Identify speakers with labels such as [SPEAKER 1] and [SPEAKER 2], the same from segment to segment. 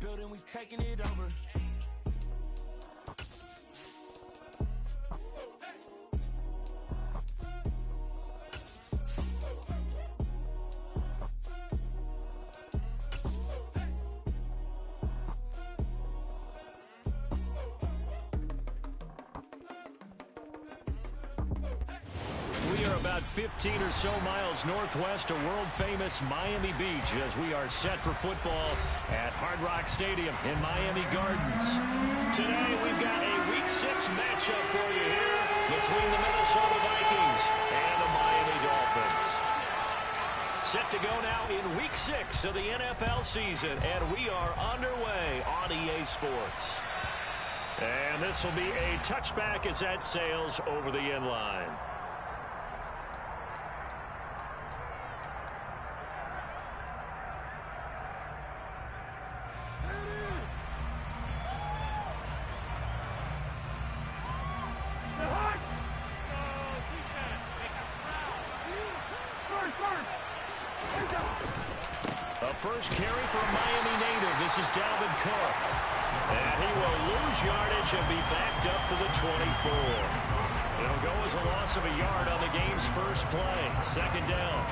[SPEAKER 1] building, we taking it over.
[SPEAKER 2] We are about 15 or so miles northwest of world-famous Miami Beach as we are set for football at Hard Rock Stadium in Miami Gardens. Today, we've got a Week 6 matchup for you here between the Minnesota Vikings and the Miami Dolphins. Set to go now in Week 6 of the NFL season, and we are underway on EA Sports. And this will be a touchback as that sails over the end line. A first carry for a Miami native. This is Dalvin Cook. And he will lose yardage and be backed up to the 24. It'll go as a loss of a yard on the game's first play. Second down.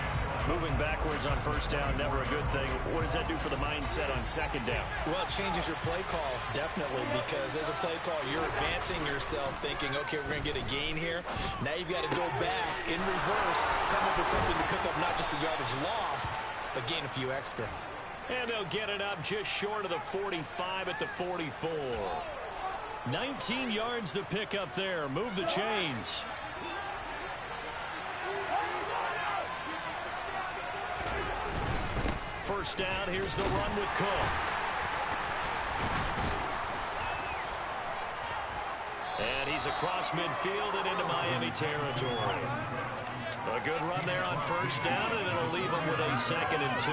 [SPEAKER 2] Moving backwards on first down, never a good thing. What does that do for the mindset on second down?
[SPEAKER 3] Well, it changes your play call, definitely, because as a play call, you're advancing yourself thinking, okay, we're going to get a gain here. Now you've got to go back in reverse, come up with something to pick up not just the yardage lost, but gain a few extra.
[SPEAKER 2] And they'll get it up just short of the 45 at the 44. 19 yards to pick up there. Move the chains. First down, here's the run with Cook. And he's across midfield and into Miami territory. A good run there on first down, and it'll leave him with a 2nd and 2.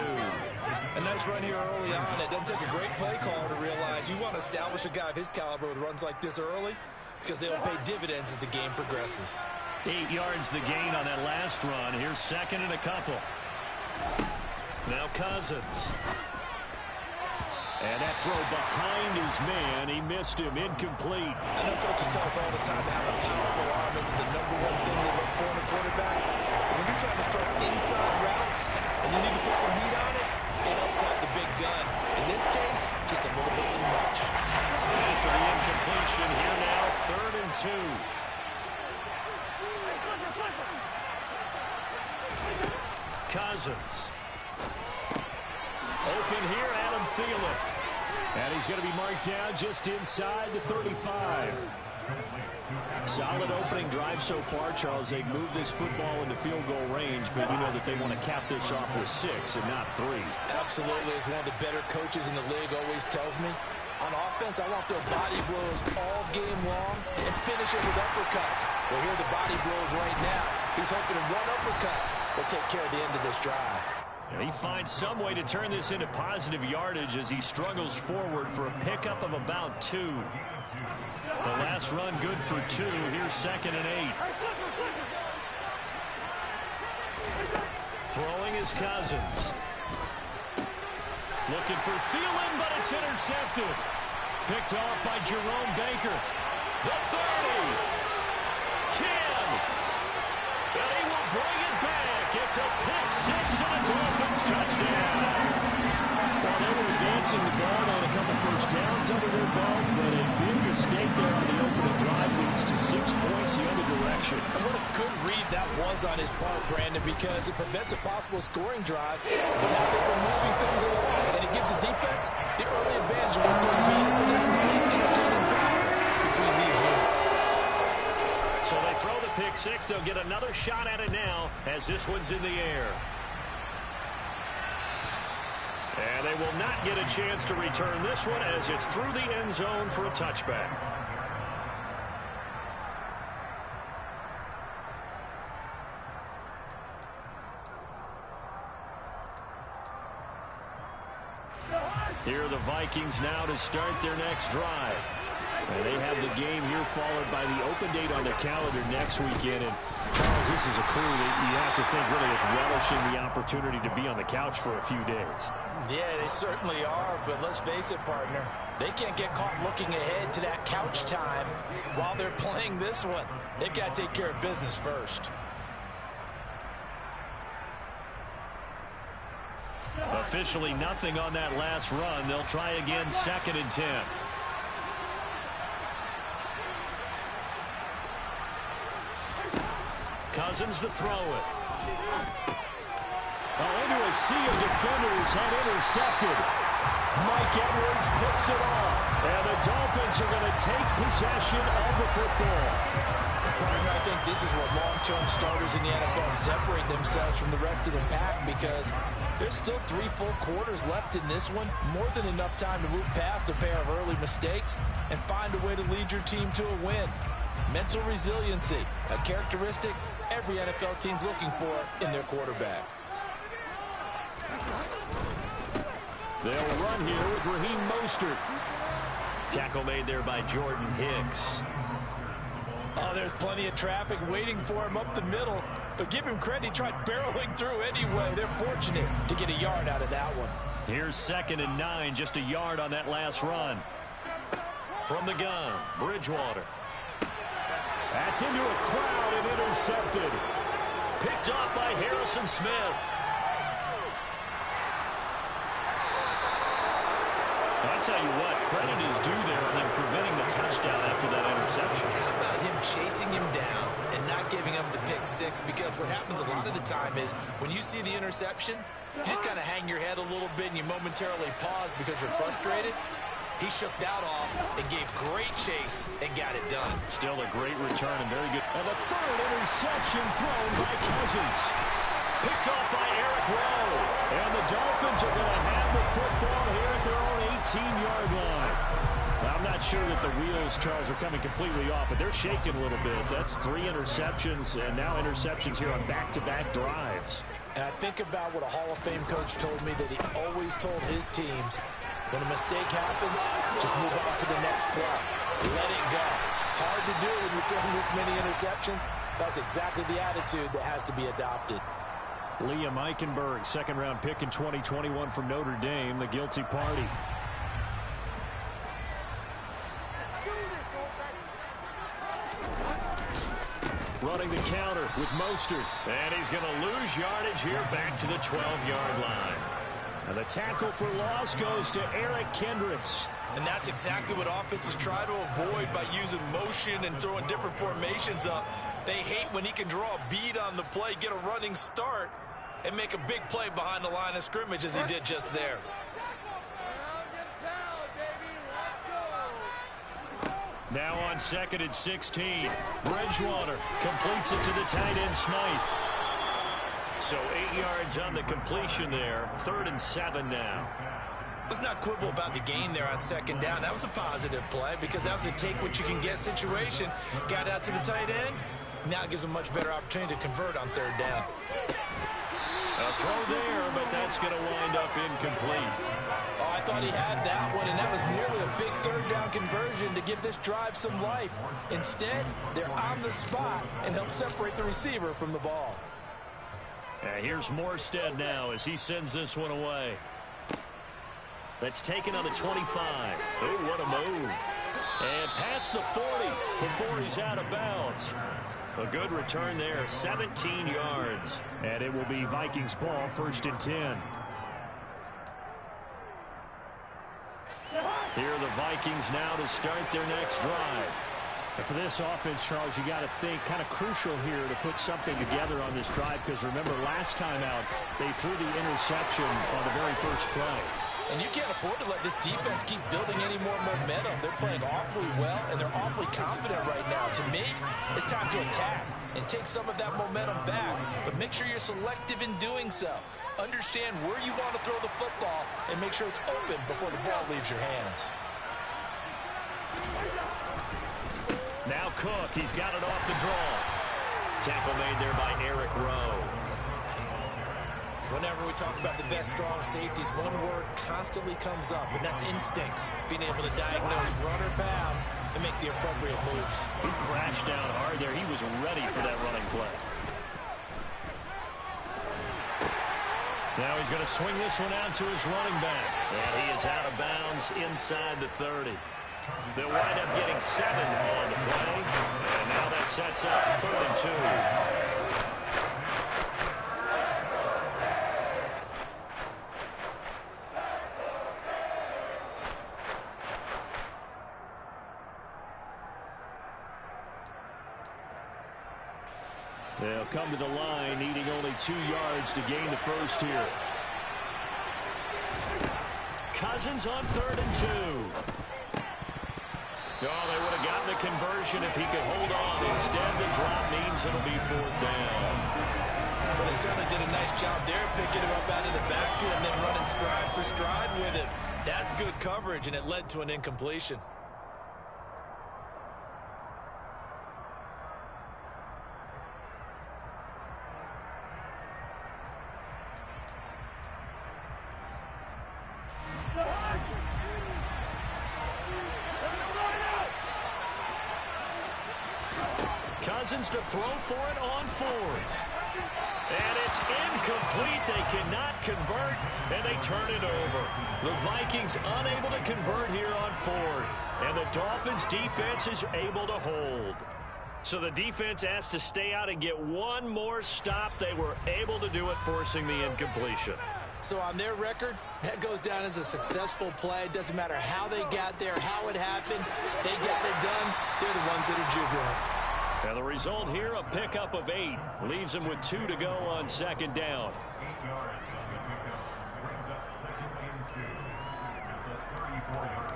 [SPEAKER 3] A nice run here early on. It doesn't take a great play caller to realize you want to establish a guy of his caliber with runs like this early because they'll pay dividends as the game progresses.
[SPEAKER 2] 8 yards the gain on that last run. Here's 2nd and a couple. Now Cousins. And that throw behind his man. He missed him. Incomplete.
[SPEAKER 3] I know coaches tell us all the time to have a powerful arm isn't the #1 thing they look for in a quarterback. When you're trying to throw inside routes and you need to put some heat on it, it helps out the big gun. In this case, just a little bit too much.
[SPEAKER 2] After the incompletion, here now, 3rd and 2. Cousins. Open here, Adam Thielen. And he's going to be marked down just inside the 35. Solid opening drive so far, Charles. They've moved this football into field goal range, but you know that they want to cap this off with 6 and not 3.
[SPEAKER 3] Absolutely. As one of the better coaches in the league always tells me, on offense, I want their body blows all game long and finish it with uppercuts. Well, here are the body blows right now. He's hoping one uppercut will take care of the end of this drive.
[SPEAKER 2] And he finds some way to turn this into positive yardage as he struggles forward for a pickup of about 2. The last run good for 2. Here's 2nd and 8. Throwing is Cousins. Looking for Thielen, but it's intercepted. Picked off by Jerome Baker. The 30. 10. And he will bring it back. It's a pick 6 and a Dolphins touchdown. Well, they were advancing the ball. They had a couple first downs under their belt, but a big mistake there on the opening drive leads to 6 points the other direction.
[SPEAKER 3] And what a good read that was on his part, Brandon, because it prevents a possible scoring drive. Now they were moving things along, and it gives the defense the early advantage of what's going to be a definitely entertaining battle between these units.
[SPEAKER 2] So they throw the pick 6. They'll get another shot at it now as this one's in the air. And they will not get a chance to return this one as it's through the end zone for a touchback. Here are the Vikings now to start their next drive. And they have the game here followed by the open date on the calendar next weekend. And Charles, this is a crew that you have to think really is relishing the opportunity to be on the couch for a few days.
[SPEAKER 3] Yeah, they certainly are, but let's face it, partner. They can't get caught looking ahead to that couch time while they're playing this one. They've got to take care of business first.
[SPEAKER 2] Officially nothing on that last run. They'll try again, 2nd and 10. Cousins to throw it. Into a sea of defenders and intercepted. Mike Edwards picks it off. And the Dolphins are going to take possession of the football.
[SPEAKER 3] Partner, I think this is where long-term starters in the NFL separate themselves from the rest of the pack, because there's still 3 full quarters left in this one. More than enough time to move past a pair of early mistakes and find a way to lead your team to a win. Mental resiliency, a characteristic every NFL team's looking for in their quarterback.
[SPEAKER 2] They'll run here with Raheem Mostert. Tackle made there by Jordan Hicks.
[SPEAKER 3] Oh, there's plenty of traffic waiting for him up the middle. But give him credit, he tried barreling through anyway. They're fortunate to get a yard out of that one.
[SPEAKER 2] Here's 2nd and 9, just a yard on that last run. From the gun, Bridgewater. That's into a crowd and intercepted. Picked off by Harrison Smith. I tell you what, credit is due there on them preventing the touchdown after that interception.
[SPEAKER 3] How about him chasing him down and not giving up the pick six? Because what happens a lot of the time is when you see the interception, you just kind of hang your head a little bit and you momentarily pause because you're frustrated. He shook that off and gave great chase and got it done.
[SPEAKER 2] Still a great return and very good. And the 3rd interception thrown by Cousins. Picked off by Eric Rowe. And the Dolphins are going to have the football here at their own 18-yard line. Now, I'm not sure that the wheels, Charles, are coming completely off, but they're shaking a little bit. That's 3 interceptions, and now interceptions here on back-to-back drives.
[SPEAKER 3] And I think about what a Hall of Fame coach told me that he always told his teams, when a mistake happens, just move on to the next play. Let it go. Hard to do when you're throwing this many interceptions. That's exactly the attitude that has to be adopted.
[SPEAKER 2] Liam Eichenberg, 2nd-round pick in 2021 from Notre Dame, the guilty party. Running the counter with Mostert. And he's going to lose yardage here back to the 12-yard line. And the tackle for loss goes to Eric Kendricks.
[SPEAKER 3] And that's exactly what offenses try to avoid by using motion and throwing different formations up. They hate when he can draw a bead on the play, get a running start, and make a big play behind the line of scrimmage as he did just there.
[SPEAKER 2] Now on 2nd and 16. Bridgewater completes it to the tight end Smythe. So 8 yards on the completion there. 3rd and 7 now.
[SPEAKER 3] Let's not quibble about the gain there on 2nd down. That was a positive play because that was a take-what-you-can-get situation. Got out to the tight end. Now it gives a much better opportunity to convert on 3rd down.
[SPEAKER 2] A throw there, but that's going to wind up incomplete.
[SPEAKER 3] Oh, I thought he had that one, and that was nearly a big 3rd down conversion to give this drive some life. Instead, they're on the spot and help separate the receiver from the ball.
[SPEAKER 2] Here's Morstead now as he sends this one away. That's taken on the 25. Oh, what a move. And past the 40 before he's out of bounds. A good return there, 17 yards. And it will be Vikings ball, 1st and 10. Here are the Vikings now to start their next drive.
[SPEAKER 1] And for this offense, Charles, you got to think kind of crucial here to put something together on this drive, because remember last time out they threw the interception on the very first play.
[SPEAKER 3] And you can't afford to let this defense keep building any more momentum. They're playing awfully well, and they're awfully confident right now. To me, it's time to attack and take some of that momentum back. But make sure you're selective in doing so. Understand where you want to throw the football and make sure it's open before the ball leaves your hands.
[SPEAKER 2] Now Cook, he's got it off the draw. Tackle made there by Eric Rowe.
[SPEAKER 3] Whenever we talk about the best strong safeties, one word constantly comes up, and that's instincts. Being able to diagnose run or pass and make the appropriate moves.
[SPEAKER 2] He crashed down hard there. He was ready for that running play. Now he's going to swing this one out to his running back. And he is out of bounds inside the 30. They'll wind up getting 7 on the play. And now that sets up 3rd and 2. They'll come to the line, needing only 2 yards to gain the first here. Cousins on 3rd and 2. Oh, they would have gotten the conversion if he could hold on. Instead, the drop means it'll be 4th down.
[SPEAKER 3] Well, they certainly did a nice job there, picking him up out of the backfield and then running stride for stride with him. That's good coverage, and it led to an incompletion.
[SPEAKER 2] Cousins to throw for it on 4th. And it's incomplete. They cannot convert, and they turn it over. The Vikings unable to convert here on 4th. And the Dolphins defense is able to hold. So the defense has to stay out and get one more stop. They were able to do it, forcing the incompletion.
[SPEAKER 3] So on their record, that goes down as a successful play. It doesn't matter how they got there, how it happened. They got it done. They're the ones that are jubilant.
[SPEAKER 2] And the result here, a pickup of 8. Leaves them with 2 to go on 2nd down.
[SPEAKER 4] 8 yards on the pickup. Brings up 2nd and 2 at the 34-yard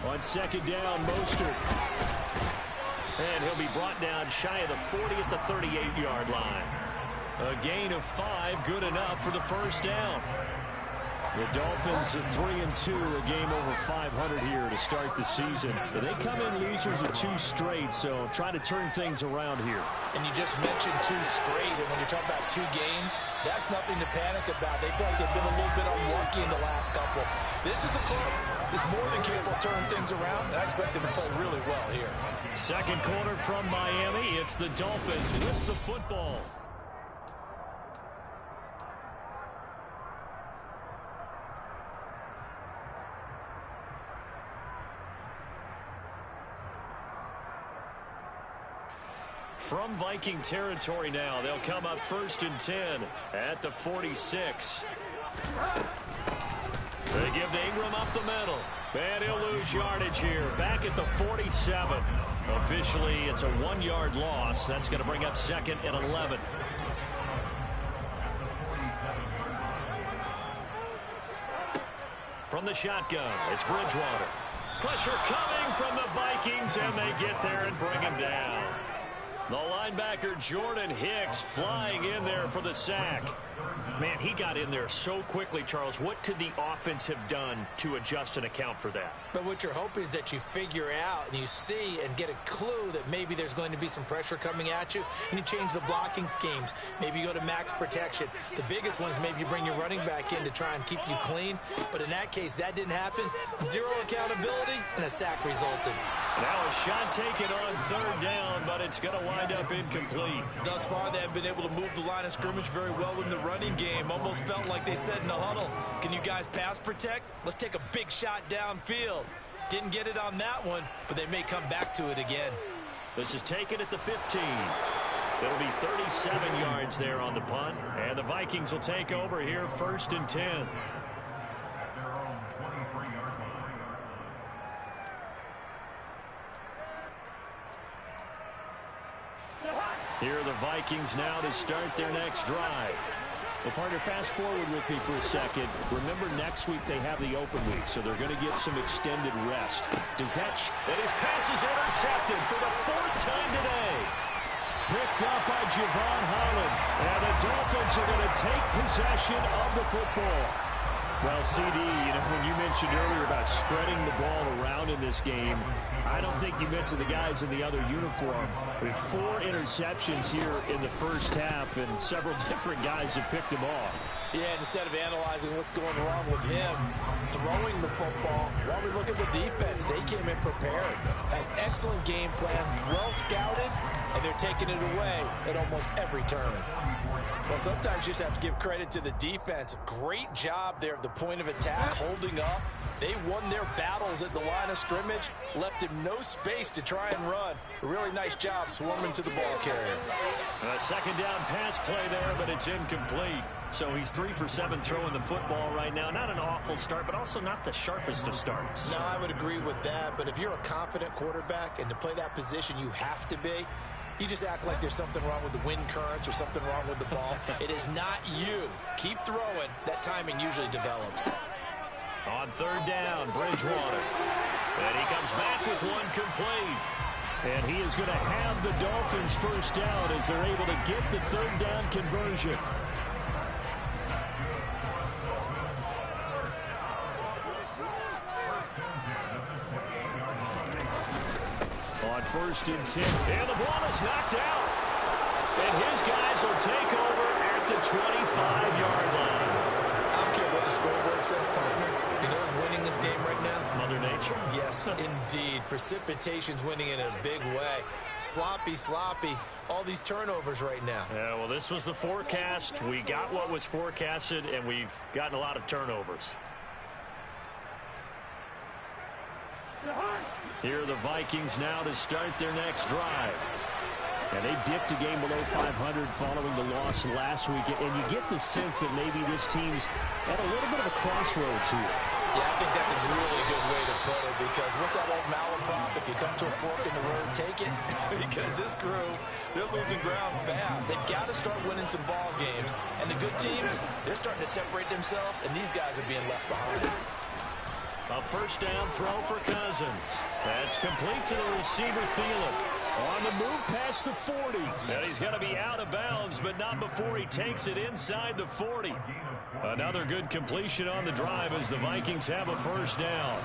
[SPEAKER 4] line.
[SPEAKER 2] On 2nd down, Mostert. And he'll be brought down shy of the 40 at the 38-yard line. A gain of 5, good enough for the first down.
[SPEAKER 1] The Dolphins at 3-2, a game over 500 here to start the season. They come in losers of 2 straight, so try to turn things around here.
[SPEAKER 3] And you just mentioned 2 straight, and when you're talking about 2 games, that's nothing to panic about. They feel like they've been a little bit unlucky in the last couple. This is a club that's more than capable of turning things around, and I expect them to play really well here.
[SPEAKER 2] Second quarter from Miami. It's the Dolphins with the football. From Viking territory now, they'll come up 1st and 10 at the 46. They give to Ingram up the middle. And he'll lose yardage here. Back at the 47. Officially, it's a 1-yard loss. That's going to bring up 2nd and 11. From the shotgun, it's Bridgewater. Pressure coming from the Vikings, and they get there and bring him down. The linebacker, Jordan Hicks, flying in there for the sack. Man, he got in there so quickly, Charles. What could the offense have done to adjust and account for that?
[SPEAKER 3] But what you're hoping is that you figure out and you see and get a clue that maybe there's going to be some pressure coming at you, and you change the blocking schemes. Maybe you go to max protection. The biggest one is maybe you bring your running back in to try and keep you clean. But in that case, that didn't happen. 0 accountability, and a sack resulted.
[SPEAKER 2] Now a shot taken on 3rd down, but it's going to wind up incomplete.
[SPEAKER 3] Thus far, they have been able to move the line of scrimmage very well in the running game. Almost felt like they said in the huddle, can you guys pass protect? Let's take a big shot downfield. Didn't get it on that one, but they may come back to it again.
[SPEAKER 2] This is taken at the 15. It'll be 37 yards there on the punt, and the Vikings will take over here 1st and 10.
[SPEAKER 4] At their own 23-yard line.
[SPEAKER 2] Here are the Vikings now to start their next drive.
[SPEAKER 1] Well, partner, fast forward with me for a second. Remember, next week they have the open week, so they're going to get some extended rest. Does that...
[SPEAKER 2] And his pass is intercepted for the 4th time today.
[SPEAKER 1] Picked up by Javon Holland. And the Dolphins are going to take possession of the football. Well, CD, when you mentioned earlier about spreading the ball around in this game, I don't think you mentioned the guys in the other uniform. We have 4 interceptions here in the first half, and several different guys have picked them off.
[SPEAKER 3] Yeah, and instead of analyzing what's going wrong with him throwing the football, while we look at the defense, they came in prepared. An excellent game plan, well scouted, and they're taking it away at almost every turn. Well, sometimes you just have to give credit to the defense. Great job there at the point of attack, holding up. They won their battles at the line of scrimmage, left him no space to try and run. A really nice job swarming to the ball carrier.
[SPEAKER 2] A second down pass play there, but it's incomplete. So he's 3 for 7 throwing the football right now. Not an awful start, but also not the sharpest of starts.
[SPEAKER 5] No, I would agree with that. But if you're a confident quarterback and to play that position, you have to be. You just act like there's something wrong with the wind currents or something wrong with the ball.
[SPEAKER 3] It is not you. Keep throwing. That timing usually develops.
[SPEAKER 2] On third down, Bridgewater. And he comes back with one complete.
[SPEAKER 1] And he is going to have the Dolphins first down as they're able to get the third down conversion. On 1st and 10. And the ball is knocked out. And his guys will take over at the 25-yard line.
[SPEAKER 3] I don't care what the scoreboard says, partner. You know who's winning this game right now?
[SPEAKER 1] Mother Nature?
[SPEAKER 3] Yes, indeed. Precipitation's winning in a big way. Sloppy, sloppy. All these turnovers right now.
[SPEAKER 2] Yeah, well, this was the forecast. We got what was forecasted, and we've gotten a lot of turnovers. Here are the Vikings now to start their next drive.
[SPEAKER 1] And they dipped a game below 500 following the loss last week. And you get the sense that maybe this team's at a little bit of a crossroads here.
[SPEAKER 3] Yeah, I think that's a really good way to put it, because what's that old malaprop? If you come to a fork in the road, take it. Because this crew, they're losing ground fast. They've got to start winning some ball games. And the good teams, they're starting to separate themselves, and these guys are being left behind.
[SPEAKER 2] A first down throw for Cousins. That's complete to the receiver, Thielen. On the move past the 40. And he's going to be out of bounds, but not before he takes it inside the 40. Another good completion on the drive as the Vikings have a first down.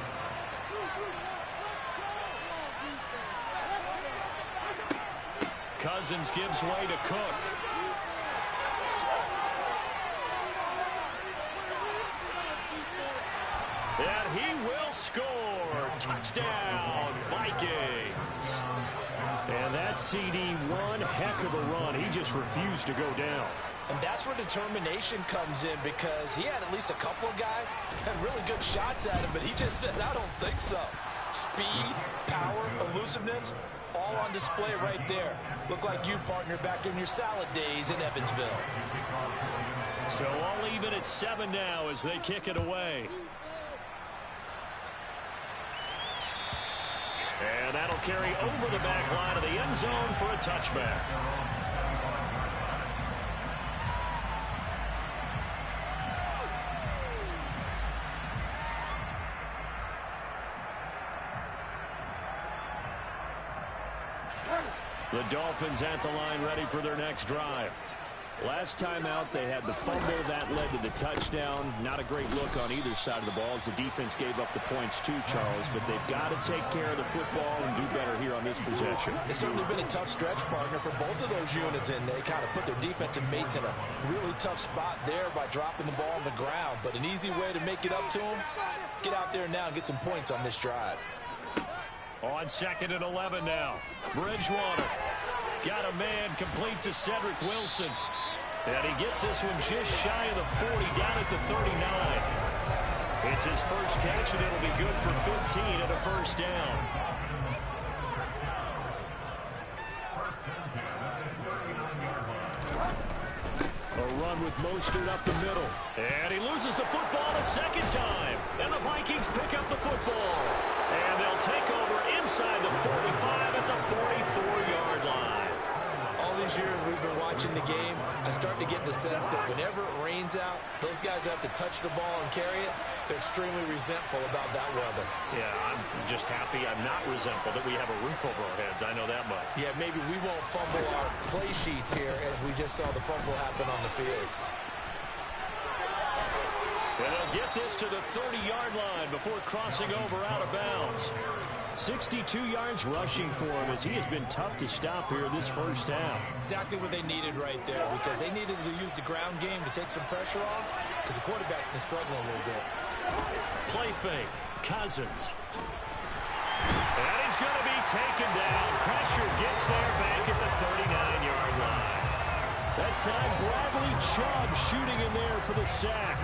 [SPEAKER 2] Cousins gives way to Cook. And he will score. Touchdown, Vikings.
[SPEAKER 1] And that CD, one heck of a run. He just refused to go down.
[SPEAKER 3] And that's where determination comes in, because he had at least a couple of guys had really good shots at him, but he just said, I don't think so. Speed, power, elusiveness, all on display right there. Look like you, partner, back in your salad days in Evansville.
[SPEAKER 2] So all even at 7 now as they kick it away. And that'll carry over the back line of the end zone for a touchback. The Dolphins at the line, ready for their next drive. Last time out, they had the fumble that led to the touchdown. Not a great look on either side of the ball as the defense gave up the points too, Charles. But they've got to take care of the football and do better here on this possession.
[SPEAKER 3] It's certainly been a tough stretch, partner, for both of those units, and they kind of put their defensive mates in a really tough spot there by dropping the ball on the ground. But an easy way to make it up to them, get out there now and get some points on this drive.
[SPEAKER 2] On 2nd and 11 now. Bridgewater got a man complete to Cedric Wilson. And he gets this one just shy of the 40, down at the 39. It's his first catch, and it'll be good for 15 and a first down.
[SPEAKER 1] A run with Mostert up the middle.
[SPEAKER 2] And he loses the football a second time. And the Vikings pick up the football. And they'll take over inside the 45 at the 44-yard line.
[SPEAKER 3] All these years we've been watching the game, I start to get the sense that whenever it rains out, those guys who have to touch the ball and carry it, they're extremely resentful about that weather.
[SPEAKER 2] Yeah, I'm just happy I'm not resentful that we have a roof over our heads. I know that much.
[SPEAKER 3] Yeah, maybe we won't fumble our play sheets here as we just saw the fumble happen on the field.
[SPEAKER 2] And they'll get this to the 30-yard line before crossing over out of bounds.
[SPEAKER 1] 62 yards rushing for him as he has been tough to stop here this first half.
[SPEAKER 5] Exactly what they needed right there, because they needed to use the ground game to take some pressure off, because the quarterback's been struggling a little bit.
[SPEAKER 2] Play fake. Cousins. And he's going to be taken down. Pressure gets there back at the 39-yard line. That time, Bradley Chubb shooting in there for the sack.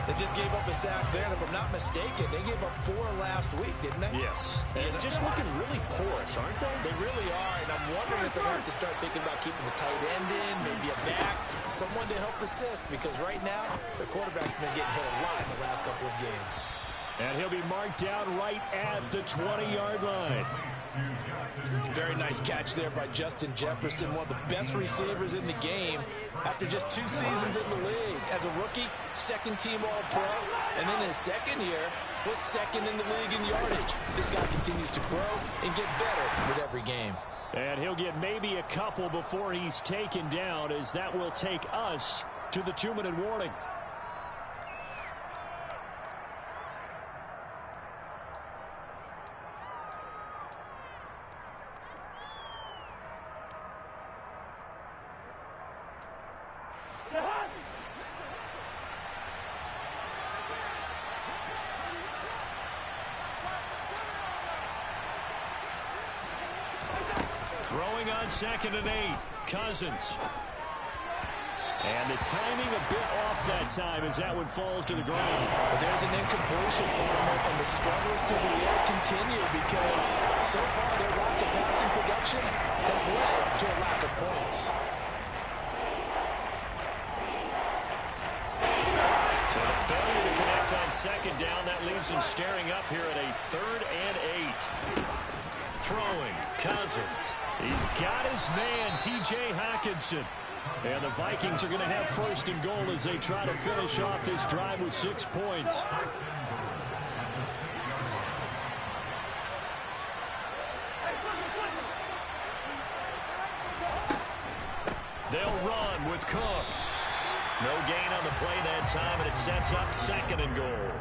[SPEAKER 5] They just gave up a sack there, and if I'm not mistaken, they gave up 4 last week, didn't they?
[SPEAKER 2] Yes.
[SPEAKER 1] And just looking really porous, aren't they?
[SPEAKER 5] They really are, and I'm wondering if they're going to have to start thinking about keeping the tight end in, maybe a back, someone to help assist, because right now, their quarterback's been getting hit a lot in the last couple of games.
[SPEAKER 1] And he'll be marked down right at the 20-yard line.
[SPEAKER 5] Very nice catch there by Justin Jefferson, one of the best receivers in the game after just 2 seasons in the league. As a rookie, second-team All-Pro, and then in his second year, was second in the league in yardage. This guy continues to grow and get better with every game.
[SPEAKER 1] And he'll get maybe a couple before he's taken down, as that will take us to the 2-minute warning.
[SPEAKER 2] Throwing on 2nd and 8. Cousins.
[SPEAKER 1] And the timing a bit off that time as that one falls to the ground.
[SPEAKER 5] But there's an incompletion for them, and the struggles through the air continue because so far their lack of passing production has led to a lack of points.
[SPEAKER 2] So a failure to connect on 2nd down. That leaves him staring up here at a 3rd and 8. Throwing. Cousins. He's got his man, T.J. Hockenson.
[SPEAKER 1] And the Vikings are going to have 1st and goal as they try to finish off this drive with 6 points.
[SPEAKER 2] They'll run with Cook. No gain on the play that time, and it sets up 2nd and goal.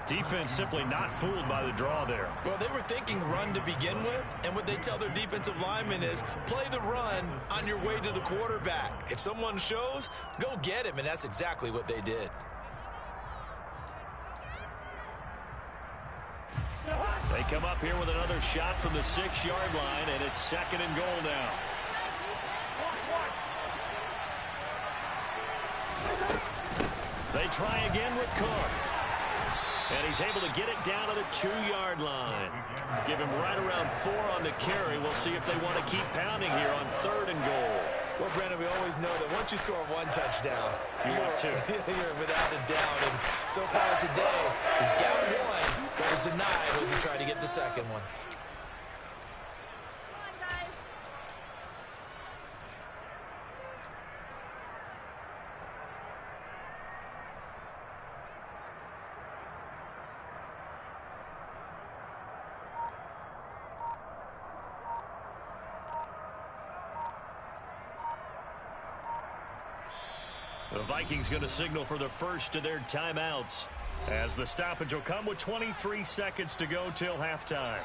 [SPEAKER 2] Defense simply not fooled by the draw there.
[SPEAKER 5] Well, they were thinking run to begin with, and what they tell their defensive linemen is play the run on your way to the quarterback. If someone shows, go get him, and that's exactly what they did.
[SPEAKER 2] They come up here with another shot from the 6-yard line, and it's 2nd and goal now. They try again with Cook. And he's able to get it down to the 2-yard line. Give him right around 4 on the carry. We'll see if they want to keep pounding here on 3rd and goal.
[SPEAKER 5] Well, Brandon, we always know that once you score 1 touchdown, you're without a doubt. And so far today, he's got 1, but was denied as he tried to get the 2nd one.
[SPEAKER 2] The Vikings going to signal for the first of their timeouts as the stoppage will come with 23 seconds to go till halftime.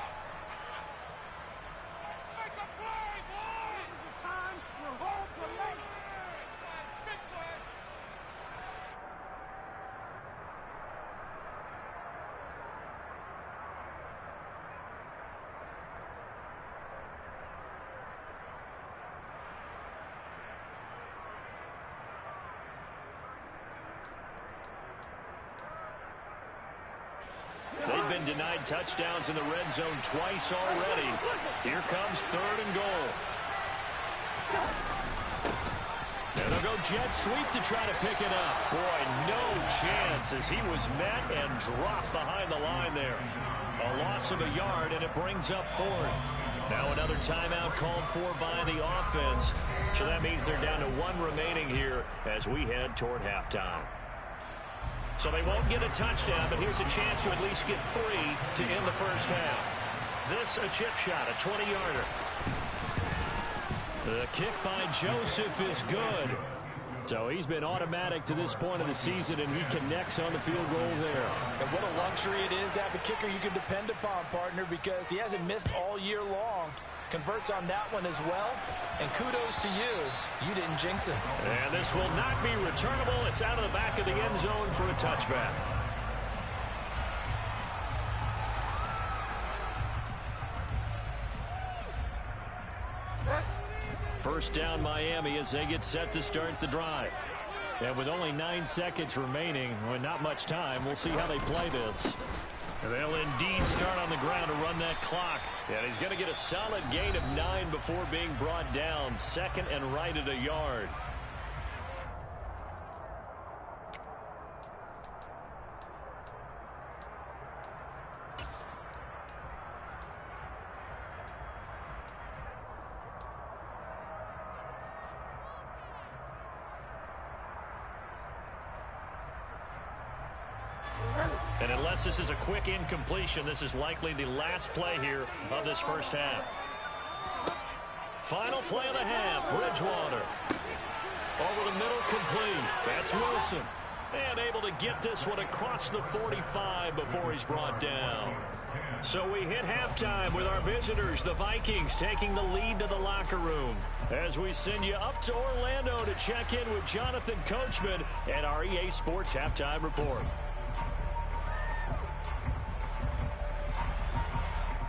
[SPEAKER 2] They've been denied touchdowns in the red zone twice already. Here comes 3rd and goal. And they'll go jet sweep to try to pick it up. Boy, no chance as he was met and dropped behind the line there. A loss of a yard, and it brings up 4th. Now another timeout called for by the offense. So that means they're down to 1 remaining here as we head toward halftime. So they won't get a touchdown, but here's a chance to at least get 3 to end the first half. This a chip shot, a 20-yarder. The kick by Joseph is good.
[SPEAKER 1] So he's been automatic to this point of the season, and he connects on the field goal there.
[SPEAKER 5] And what a luxury it is to have a kicker you can depend upon, partner, because he hasn't missed all year long. Converts on that one as well. And kudos to you. You didn't jinx him.
[SPEAKER 1] And this will not be returnable. It's out of the back of the end zone for a touchback. First down Miami as they get set to start the drive. And with only 9 seconds remaining, with not much time, we'll see how they play this. They'll indeed start on the ground to run that clock. And he's going to get a solid gain of 9 before being brought down. Second and right at a yard. And unless this is a quick incompletion, this is likely the last play here of this first half. Final play of the half, Bridgewater. Over the middle, complete. That's Wilson. And able to get this one across the 45 before he's brought down. So we hit halftime with our visitors, the Vikings, taking the lead to the locker room. As we send you up to Orlando to check in with Jonathan Coachman and our EA Sports Halftime Report.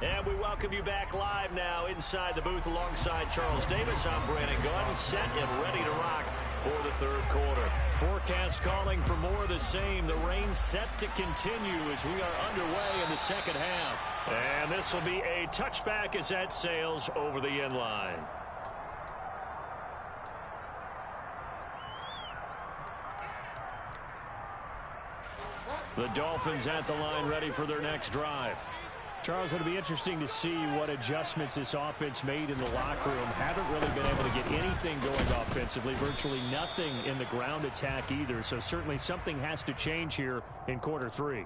[SPEAKER 1] And we welcome you back live now inside the booth alongside Charles Davis. I'm Brandon Gunn, set and ready to rock for the third quarter. Forecast calling for more of the same. The rain set to continue as we are underway in the second half. And this will be a touchback as that sails over the end line. The Dolphins at the line ready for their next drive. Charles, it'll be interesting to see what adjustments this offense made in the locker room. Haven't really been able to get anything going offensively, virtually nothing in the ground attack either. So certainly something has to change here in quarter three.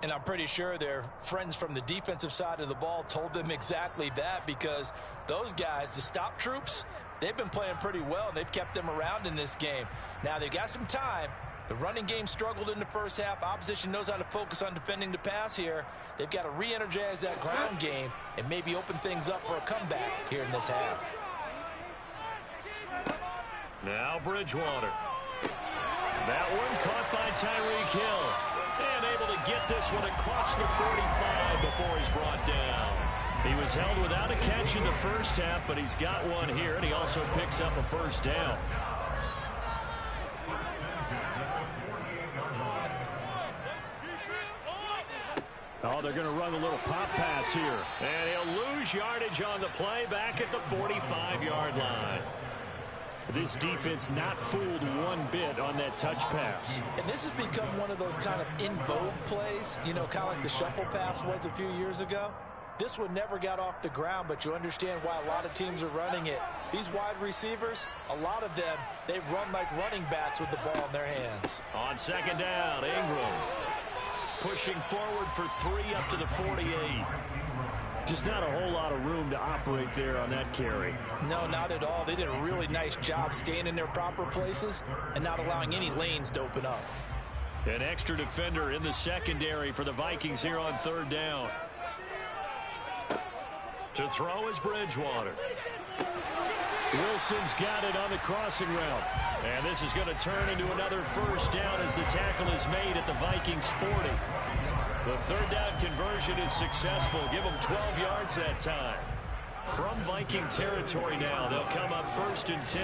[SPEAKER 5] And I'm pretty sure their friends from the defensive side of the ball told them exactly that, because those guys, the stop troops, they've been playing pretty well, and they've kept them around in this game. Now they've got some time. The running game struggled in the first half. Opposition knows how to focus on defending the pass here. They've got to re-energize that ground game and maybe open things up for a comeback here in this half.
[SPEAKER 1] Now Bridgewater. That one caught by Tyreek Hill. And able to get this one across the 45 before he's brought down. He was held without a catch in the first half, but he's got one here, and he also picks up a first down. Oh, they're going to run a little pop pass here. And he'll lose yardage on the play back at the 45-yard line. This defense not fooled one bit on that touch pass.
[SPEAKER 5] And this has become one of those kind of in vogue plays, you know, kind of like the shuffle pass was a few years ago. This one never got off the ground, but you understand why a lot of teams are running it. These wide receivers, a lot of them, they run like running backs with the ball in their hands.
[SPEAKER 1] On second down, Ingram pushing forward for 3 up to the 48. Just not a whole lot of room to operate there on that carry.
[SPEAKER 5] No, not at all. They did a really nice job staying in their proper places and not allowing any lanes to open up.
[SPEAKER 1] An extra defender in the secondary for the Vikings here on third down. To throw is Bridgewater. Wilson's got it on the crossing route. And this is going to turn into another first down as the tackle is made at the Vikings 40. The third down conversion is successful. Give them 12 yards that time. From Viking territory now, they'll come up 1st and 10,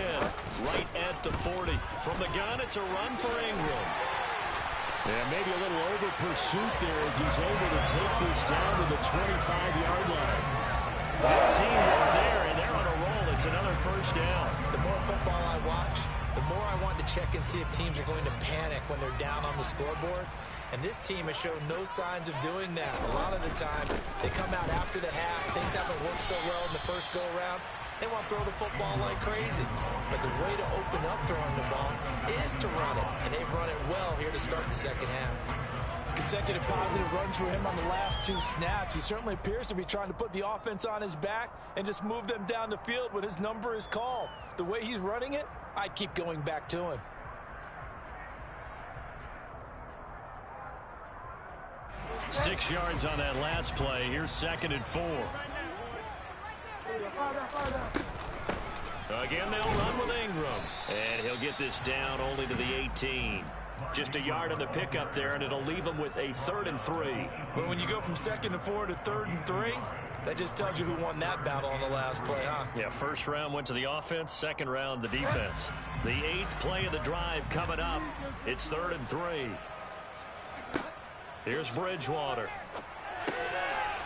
[SPEAKER 1] right at the 40. From the gun, it's a run for Ingram. And maybe a little over pursuit there as he's able to take this down to the 25-yard line. 15 more there, and they're on a roll. It's another first down.
[SPEAKER 5] The more football I watch, the more I want to check and see if teams are going to panic when they're down on the scoreboard. And this team has shown no signs of doing that. A lot of the time, they come out after the half. Things haven't worked so well in the first go-around. They want to throw the football like crazy. But the way to open up throwing the ball is to run it. And they've run it well here to start the second half. Consecutive positive runs for him on the last 2 snaps. He certainly appears to be trying to put the offense on his back and just move them down the field when his number is called. The way he's running it, I'd keep going back to him.
[SPEAKER 2] 6 yards on that last play. Here's 2nd and 4. Again, they'll run with Ingram. And he'll get this down only to the 18. Just a yard on the pickup there, and it'll leave him with a 3rd and 3.
[SPEAKER 5] But when you go from 2nd and 4 to 3rd and 3, that just tells you who won that battle on the last play, huh?
[SPEAKER 2] Yeah, first round went to the offense, second round the defense. The 8th play of the drive coming up. It's 3rd and 3. Here's Bridgewater.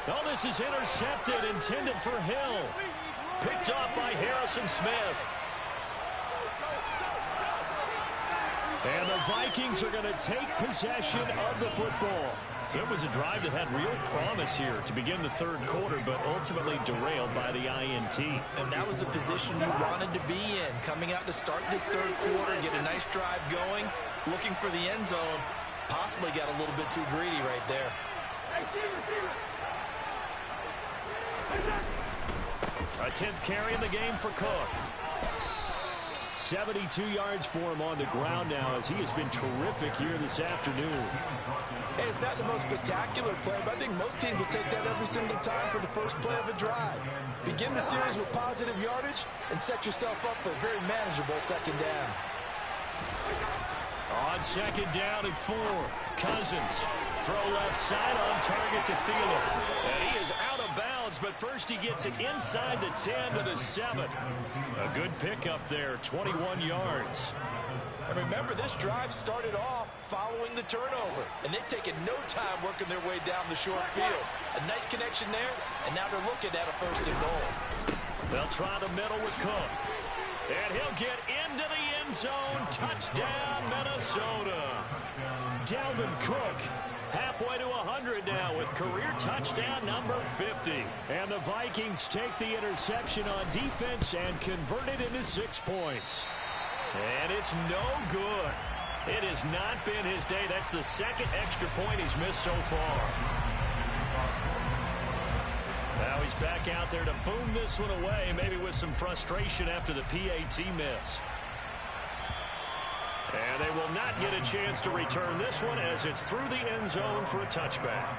[SPEAKER 2] Oh, this is intercepted, intended for Hill. Picked up by Harrison Smith. And the Vikings are going to take possession of the football. So it was a drive that had real promise here to begin the 3rd quarter, but ultimately derailed by the INT.
[SPEAKER 5] And that was the position you wanted to be in. Coming out to start this 3rd quarter, get a nice drive going, looking for the end zone. Possibly got a little bit too greedy right there.
[SPEAKER 2] A 10th carry in the game for Cook. 72 yards for him on the ground now as he has been terrific here this afternoon.
[SPEAKER 5] Hey, it's not the most spectacular play, but I think most teams will take that every single time for the first play of a drive. Begin the series with positive yardage and set yourself up for a very manageable 2nd down.
[SPEAKER 2] On 2nd down and 4, Cousins. Throw left side on target to Thielen. And he is out of bounds, but first he gets it inside the 10 to the 7. A good pickup there, 21 yards.
[SPEAKER 5] And remember, this drive started off following the turnover, and they've taken no time working their way down the short field. A nice connection there, and now they're looking at a 1st and goal.
[SPEAKER 2] They'll try the middle with Cook. And he'll get into the end zone. Touchdown, Minnesota. Dalvin Cook halfway to 100 now with career touchdown number 50. And the Vikings take the interception on defense and convert it into 6 points. And it's no good. It has not been his day. That's the 2nd extra point he's missed so far. Now he's back out there to boom this one away, maybe with some frustration after the PAT miss. And they will not get a chance to return this one as it's through the end zone for a touchback.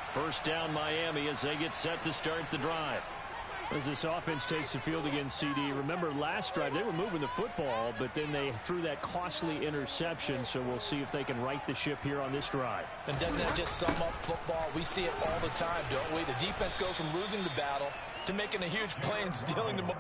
[SPEAKER 2] First down Miami as they get set to start the drive. As this offense takes the field against CD, remember last drive they were moving the football, but then they threw that costly interception, so we'll see if they can right the ship here on this drive.
[SPEAKER 5] And doesn't that just sum up football? We see it all the time, don't we? The defense goes from losing the battle to making a huge play and stealing the ball.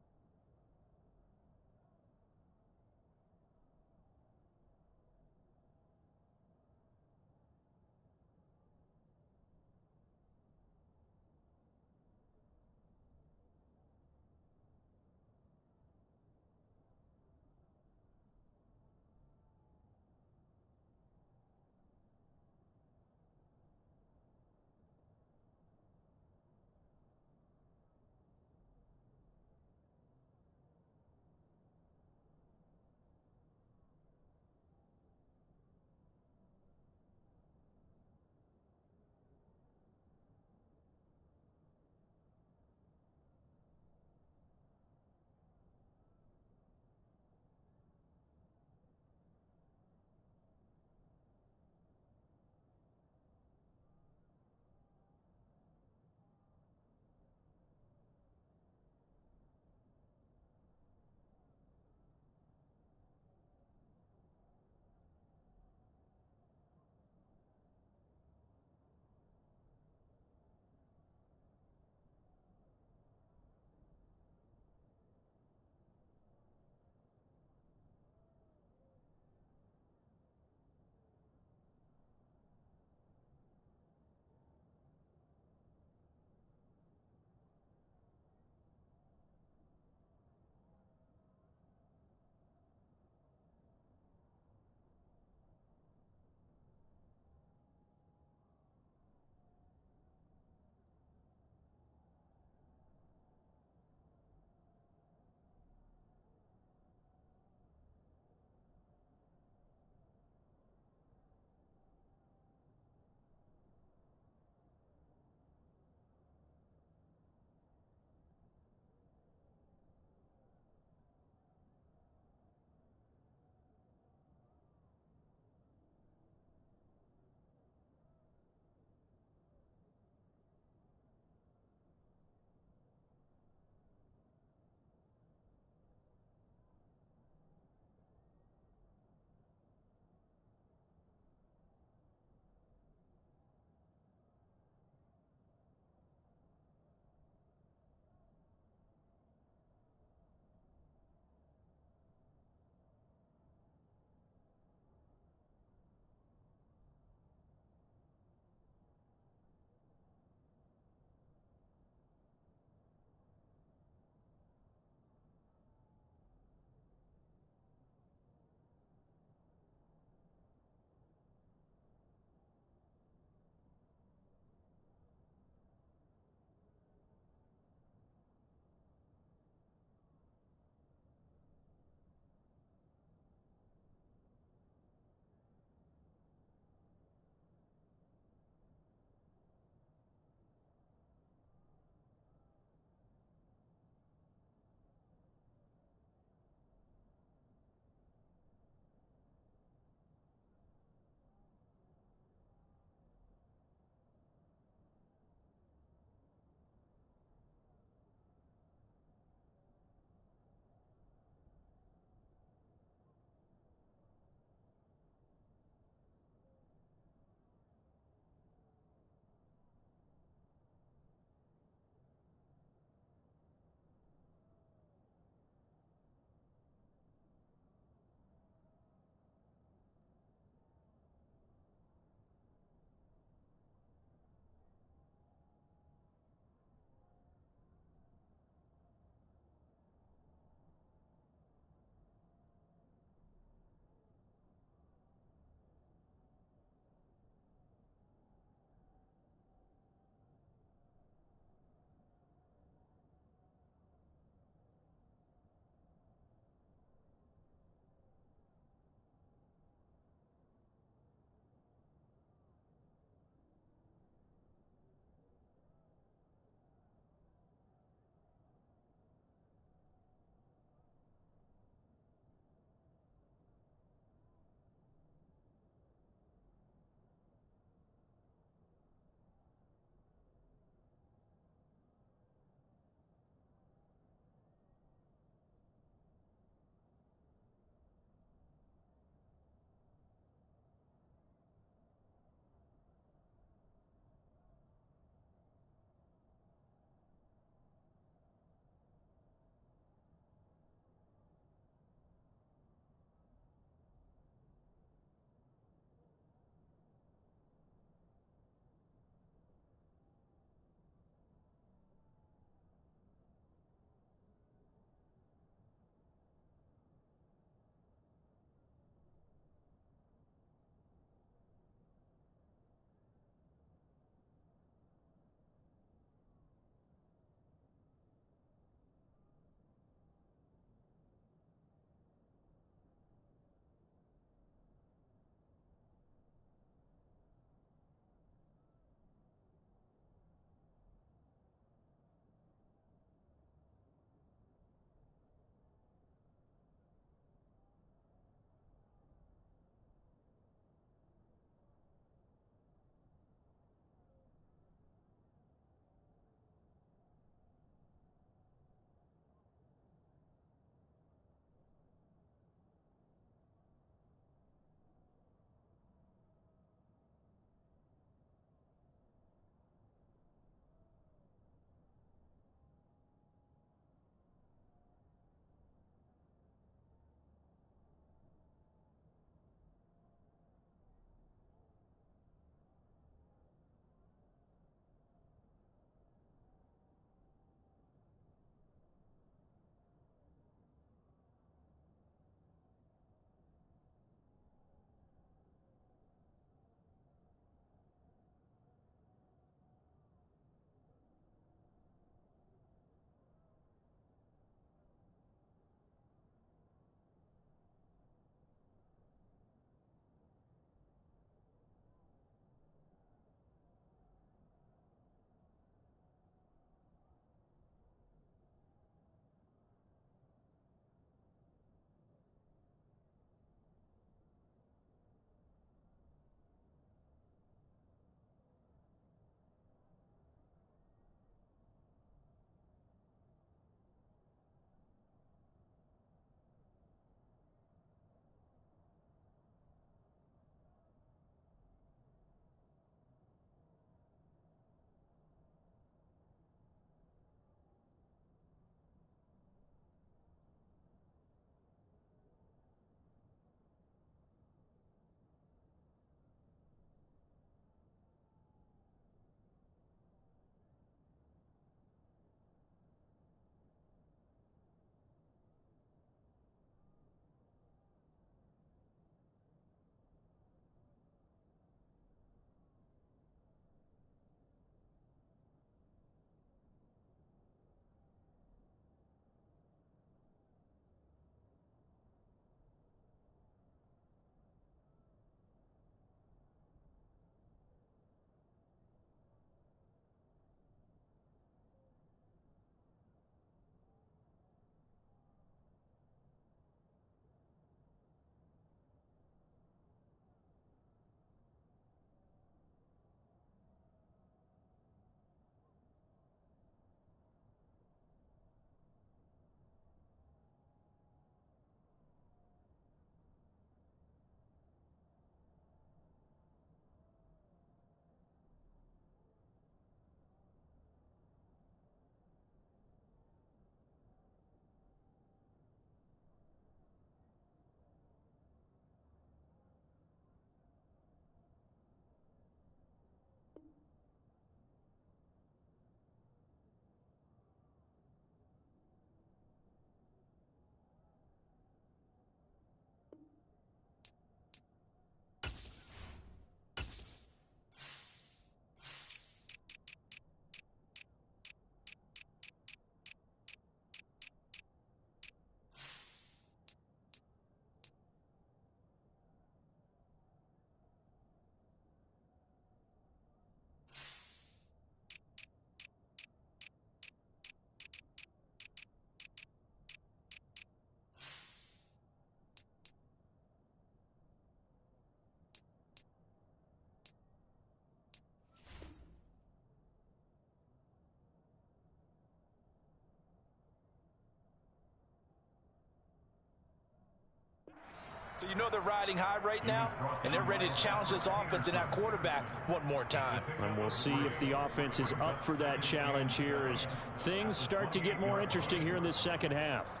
[SPEAKER 5] So you know they're riding high right now, and they're ready to challenge this offense and that quarterback one more time.
[SPEAKER 1] And we'll see if the offense is up for that challenge here as things start to get more interesting here in this second half.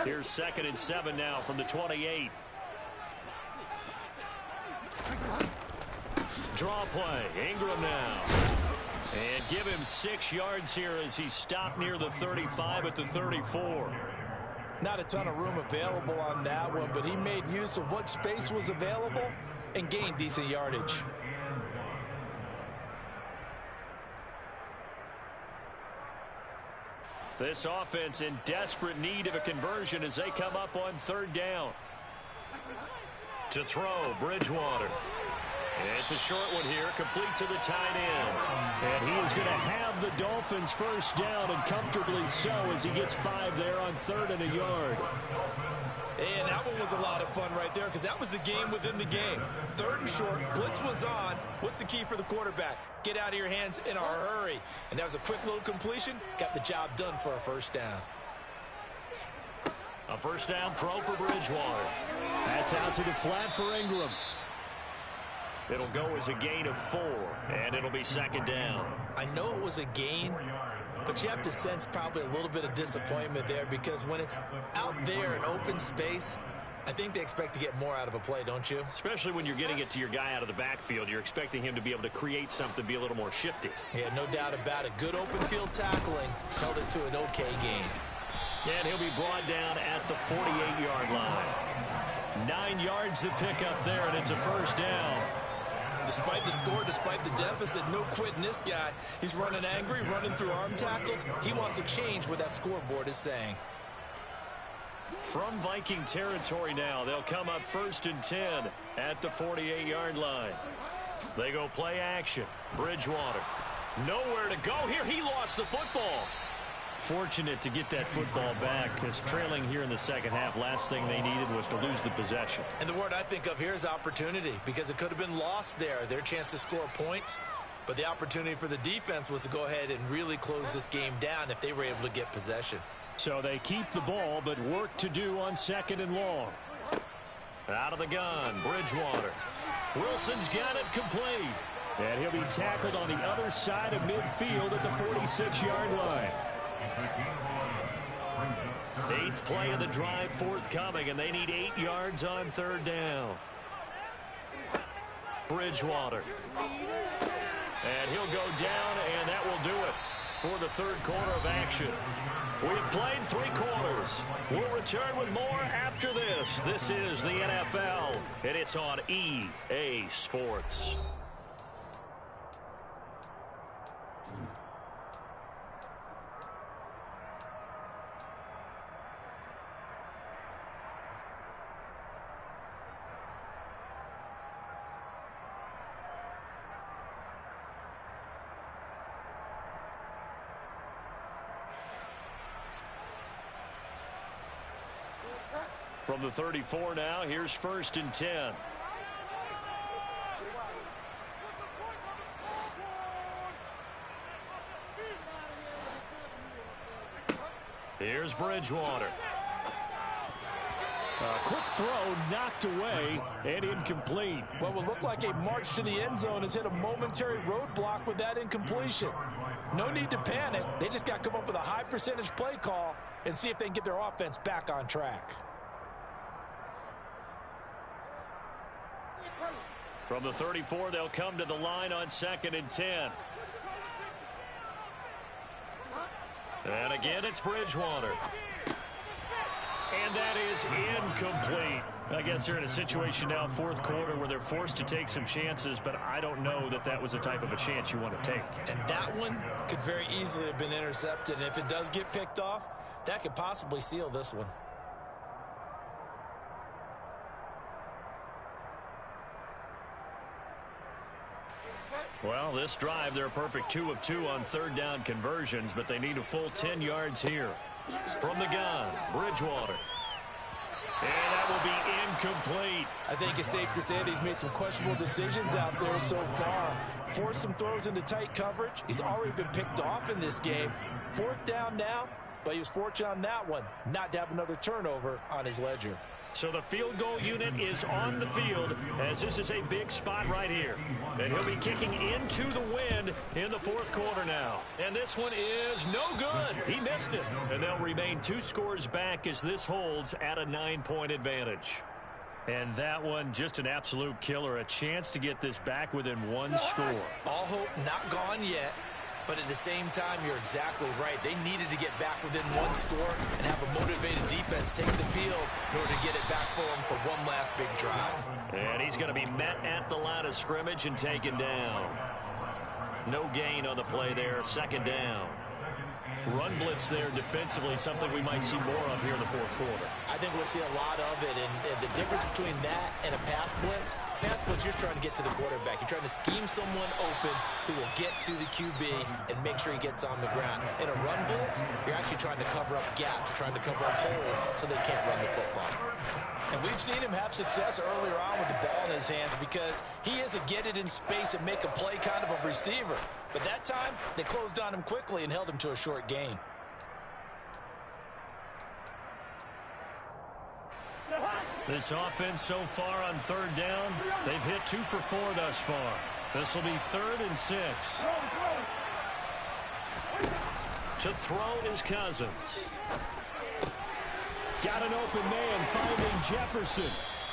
[SPEAKER 2] Here's 2nd and 7 now from the 28. Draw play. Ingram now. And give him 6 yards here as he stopped near the 35 at the 34.
[SPEAKER 5] Not a ton of room available on that one, but he made use of what space was available and gained decent yardage.
[SPEAKER 2] This offense in desperate need of a conversion as they come up on 3rd down. To throw, Bridgewater. It's a short one here, complete to the tight end.
[SPEAKER 1] And he is going to have the Dolphins first down, and comfortably so, as he gets 5 there on 3rd and a yard.
[SPEAKER 5] And that one was a lot of fun right there because that was the game within the game. 3rd and short, blitz was on. What's the key for the quarterback? Get out of your hands in a hurry. And that was a quick little completion. Got the job done for a first down.
[SPEAKER 2] A first down throw for Bridgewater.
[SPEAKER 1] That's out to the flat for Ingram.
[SPEAKER 2] It'll go as a gain of 4, and it'll be 2nd down.
[SPEAKER 5] I know it was a gain, but you have to sense probably a little bit of disappointment there because when it's out there in open space, I think they expect to get more out of a play, don't you?
[SPEAKER 2] Especially when you're getting it to your guy out of the backfield. You're expecting him to be able to create something, be a little more shifty.
[SPEAKER 5] Yeah, no doubt about it. Good open field tackling held it to an okay game.
[SPEAKER 2] And he'll be brought down at the 48-yard line. 9 yards to pick up there, and it's a first down.
[SPEAKER 5] Despite the score, despite the deficit, no quitting this guy. He's running angry, running through arm tackles. He wants to change what that scoreboard is saying.
[SPEAKER 2] From Viking territory now, they'll come up 1st and 10 at the 48-yard line. They go play action. Bridgewater. Nowhere to go here. He lost the football.
[SPEAKER 1] Fortunate to get that football back because trailing here in the second half, last thing they needed was to lose the possession.
[SPEAKER 5] And the word I think of here is opportunity because it could have been lost there. Their chance to score points, but the opportunity for the defense was to go ahead and really close this game down if they were able to get possession.
[SPEAKER 1] So they keep the ball, but work to do on 2nd and long.
[SPEAKER 2] Out of the gun, Bridgewater. Wilson's got it complete.
[SPEAKER 1] And he'll be tackled on the other side of midfield at the 46-yard line.
[SPEAKER 2] 8th play of the drive forthcoming, and they need 8 yards on 3rd down. Bridgewater. And he'll go down, and that will do it for the 3rd quarter of action. We've played 3 quarters. We'll return with more after this. This is the NFL, and it's on EA Sports. From the 34 now, here's 1st and 10. Here's Bridgewater.
[SPEAKER 1] A quick throw knocked away and incomplete.
[SPEAKER 5] What will look like a march to the end zone has hit a momentary roadblock with that incompletion. No need to panic. They just got to come up with a high percentage play call and see if they can get their offense back on track.
[SPEAKER 2] From the 34, they'll come to the line on 2nd and 10. And again, it's Bridgewater. And that is incomplete. I guess they're in a situation now, 4th quarter, where they're forced to take some chances, but I don't know that that was the type of a chance you want to take.
[SPEAKER 5] And that one could very easily have been intercepted. And if it does get picked off, that could possibly seal this one.
[SPEAKER 2] Well, this drive, they're a perfect 2 of 2 on 3rd down conversions, but they need a full 10 yards here. From the gun, Bridgewater. And that will be incomplete.
[SPEAKER 5] I think it's safe to say that he's made some questionable decisions out there so far. Forced some throws into tight coverage. He's already been picked off in this game. 4th down now, but he was fortunate on that one not to have another turnover on his ledger.
[SPEAKER 2] So the field goal unit is on the field as this is a big spot right here. And he'll be kicking into the wind in the fourth quarter now. And this one is no good. He missed it. And they'll remain 2 scores back as this holds at a 9-point advantage. And that one just an absolute killer. A chance to get this back within 1 score.
[SPEAKER 5] All hope not gone yet. But at the same time, you're exactly right. They needed to get back within 1 score and have a motivated defense take the field in order to get it back for them for one last big drive.
[SPEAKER 2] And he's going to be met at the line of scrimmage and taken down. No gain on the play there. Second down. Run blitz there defensively, something we might see more of here in the fourth quarter.
[SPEAKER 5] I think we'll see a lot of it, and the difference between that and a pass blitz, you're just trying to get to the quarterback. You're trying to scheme someone open who will get to the QB and make sure he gets on the ground. In a run blitz, you're actually trying to cover up gaps, trying to cover up holes so they can't run the football.
[SPEAKER 3] And we've seen him have success earlier on with the ball in his hands because he is a get it in space and make a play kind of a receiver. But that time, they closed on him quickly and held him to a short gain.
[SPEAKER 2] This offense so far on third down, they've hit 2 for 4 thus far. This will be 3rd and 6. To throw is Cousins. Got an open man finding Jefferson.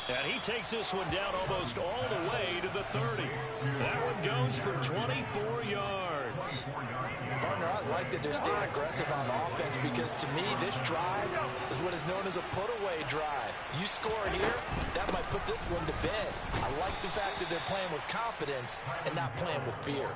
[SPEAKER 2] And he takes this one down almost all the way to the 30. That one goes for 24 yards.
[SPEAKER 3] Partner, I like that they're staying aggressive on offense because to me, this drive is what is known as a put-away drive. You score here, that might put this one to bed. I like the fact that they're playing with confidence and not playing with fear.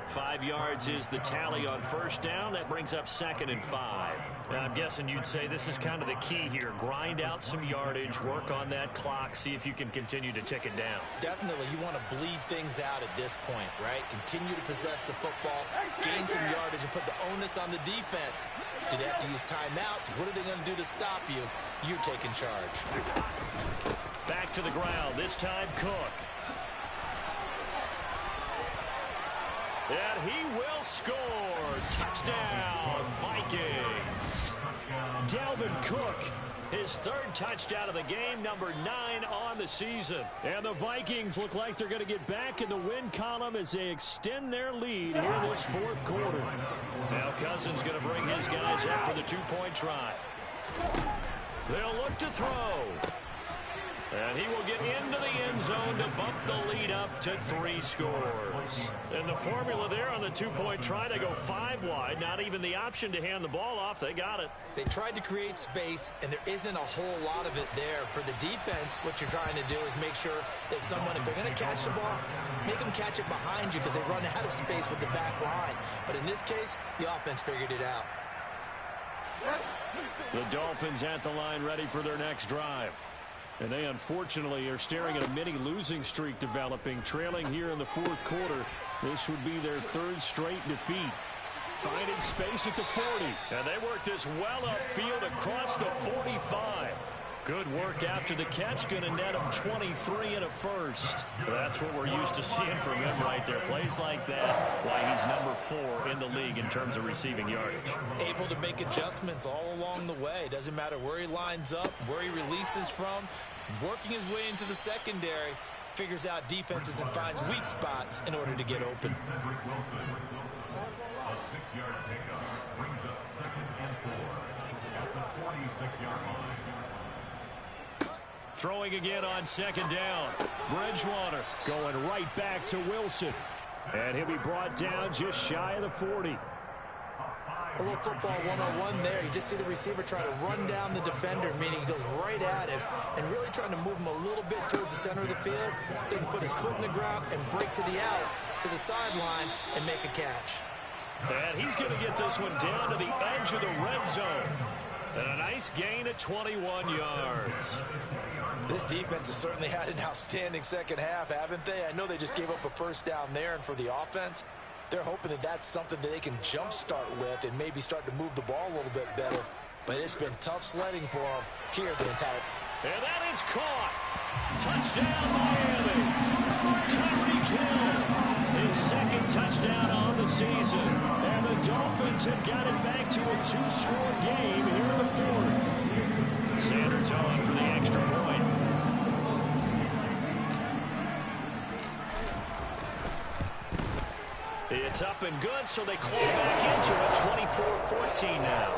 [SPEAKER 2] 5 yards is the tally on first down. That brings up 2nd and 5. Now, I'm guessing you'd say this is kind of the key here. Grind out some yardage, work on that clock, see if you can continue to tick it down.
[SPEAKER 5] Definitely, you want to bleed things out at this point, right? Continue to possess the football, gain some yardage, and put the onus on the defense. Do they have to use timeouts? What are they going to do to stop you? You're taking charge.
[SPEAKER 2] Back to the ground, this time Cook. And he will score. Touchdown, Vikings. Dalvin Cook, his 3rd touchdown of the game, number 9 on the season. And the Vikings look like they're going to get back in the win column as they extend their lead here in this fourth quarter. Now Cousins going to bring his guys up for the 2-point try. They'll look to throw. And he will get into the end zone to bump the lead up to 3 scores. And the formula there on the 2-point try to go 5 wide. Not even the option to hand the ball off. They got it.
[SPEAKER 5] They tried to create space, and there isn't a whole lot of it there. For the defense, what you're trying to do is make sure that if they're going to catch the ball, make them catch it behind you because they run out of space with the back line. But in this case, the offense figured it out.
[SPEAKER 2] The Dolphins at the line ready for their next drive. And they unfortunately are staring at a mini losing streak developing, trailing here in the fourth quarter. This would be their 3rd straight defeat. Finding space at the 40. And they work this well upfield across the 45. Good work after the catch. Going to net him 23 and a first. That's what we're used to seeing from him right there. Plays like that, why he's number 4 in the league in terms of receiving yardage.
[SPEAKER 5] Able to make adjustments all along the way. Doesn't matter where he lines up, where he releases from. Working his way into the secondary. Figures out defenses and finds weak spots in order to get open.
[SPEAKER 4] A 6-yard pickup brings up 2nd and 4 at the 46-yard line.
[SPEAKER 2] Throwing again on 2nd down. Bridgewater going right back to Wilson. And he'll be brought down just shy of the 40.
[SPEAKER 5] A little football 101 there. You just see the receiver try to run down the defender, meaning he goes right at him and really trying to move him a little bit towards the center of the field so he can put his foot in the ground and break to the out, to the sideline, and make a catch.
[SPEAKER 2] And he's going to get this one down to the edge of the red zone. And a nice gain of 21 yards.
[SPEAKER 3] This defense has certainly had an outstanding second half, haven't they? I know they just gave up a first down there, and for the offense, they're hoping that that's something that they can jumpstart with and maybe start to move the ball a little bit better. But it's been tough sledding for them here the entire.
[SPEAKER 2] And that is caught. Touchdown, Miami. Tyreek Hill, his 2nd touchdown on the season. And the Dolphins have got it back to a 2-score game here in the 4th. Sanders on for the extra point. It's up and good, so they claw back into it. 24-14 now.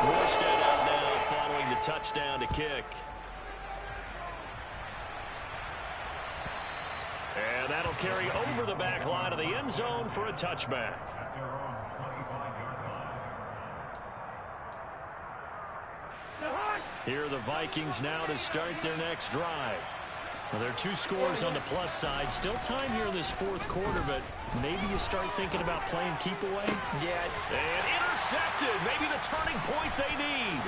[SPEAKER 2] Morstead out now following the touchdown to kick. And that'll carry over the back line of the end zone for a touchback. Here are the Vikings now to start their next drive. Well, there are 2 scores on the plus side. Still time here in this fourth quarter, but maybe you start thinking about playing keep away.
[SPEAKER 5] Yeah.
[SPEAKER 2] And intercepted. Maybe the turning point they need.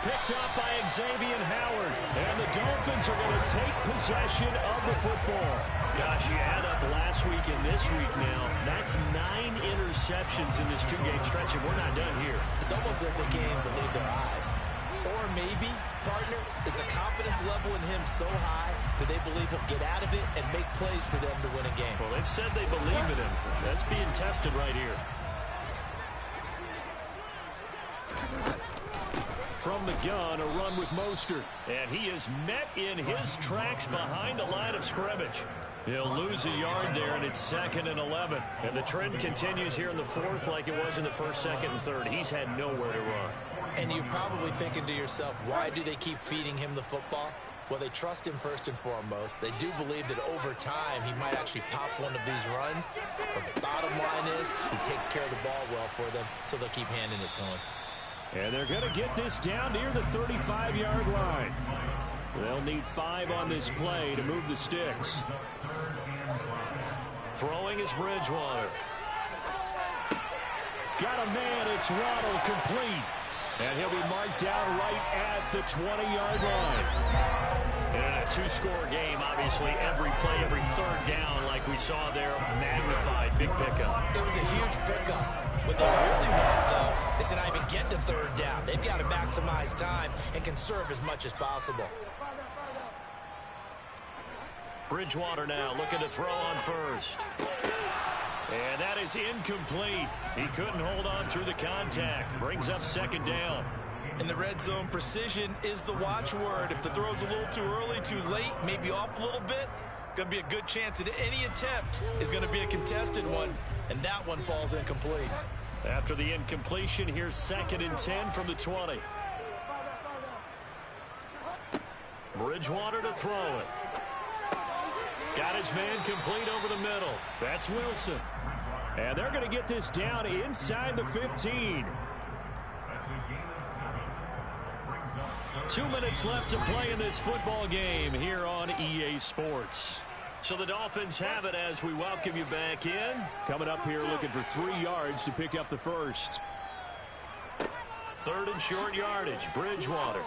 [SPEAKER 2] Picked up by Xavier Howard. And the Dolphins are going to take possession of the football. Gosh, you add up last week and this week now. That's 9 interceptions in this 2-game stretch, and we're not done here.
[SPEAKER 5] It's almost like they can't believe their eyes. Or maybe, partner, is the confidence level in him so high that they believe he'll get out of it and make plays for them to win a game.
[SPEAKER 2] Well, they've said they believe in him. That's being tested right here. From the gun, a run with Mostert. And he is met in his tracks behind the line of scrimmage. He'll lose a yard there, and it's 2nd and 11. And the trend continues here in the fourth like it was in the first, second, and third. He's had nowhere to run.
[SPEAKER 5] And you're probably thinking to yourself, why do they keep feeding him the football? Well, they trust him first and foremost. They do believe that over time he might actually pop one of these runs. But the bottom line is he takes care of the ball well for them, so they'll keep handing it to him.
[SPEAKER 1] And they're going to get this down near the 35-yard line. They'll need 5 on this play to move the sticks.
[SPEAKER 2] Throwing is Bridgewater.
[SPEAKER 1] Got a man. It's Waddle, complete. And he'll be marked down right at the 20-yard line.
[SPEAKER 2] And a 2-score game, obviously, every play, every third down, like we saw there, magnified. Big pickup.
[SPEAKER 5] It was a huge pickup. What they really want, though, is to not even get to third down. They've got to maximize time and conserve as much as possible.
[SPEAKER 2] Bridgewater now looking to throw on first. And that is incomplete. He couldn't hold on through the contact. Brings up 2nd down.
[SPEAKER 5] In the red zone, precision is the watchword. If the throw's a little too early, too late, maybe off a little bit, going to be a good chance that any attempt is going to be a contested one, and that one falls incomplete.
[SPEAKER 2] After the incompletion, here's 2nd and 10 from the 20. Bridgewater to throw it. Got his man complete over the middle. That's Wilson.
[SPEAKER 1] And they're going to get this down inside the 15.
[SPEAKER 2] 2 minutes left to play in this football game here on EA Sports. So the Dolphins have it as we welcome you back in.
[SPEAKER 1] Coming up here looking for 3 yards to pick up the first.
[SPEAKER 2] 3rd and short yardage. Bridgewater.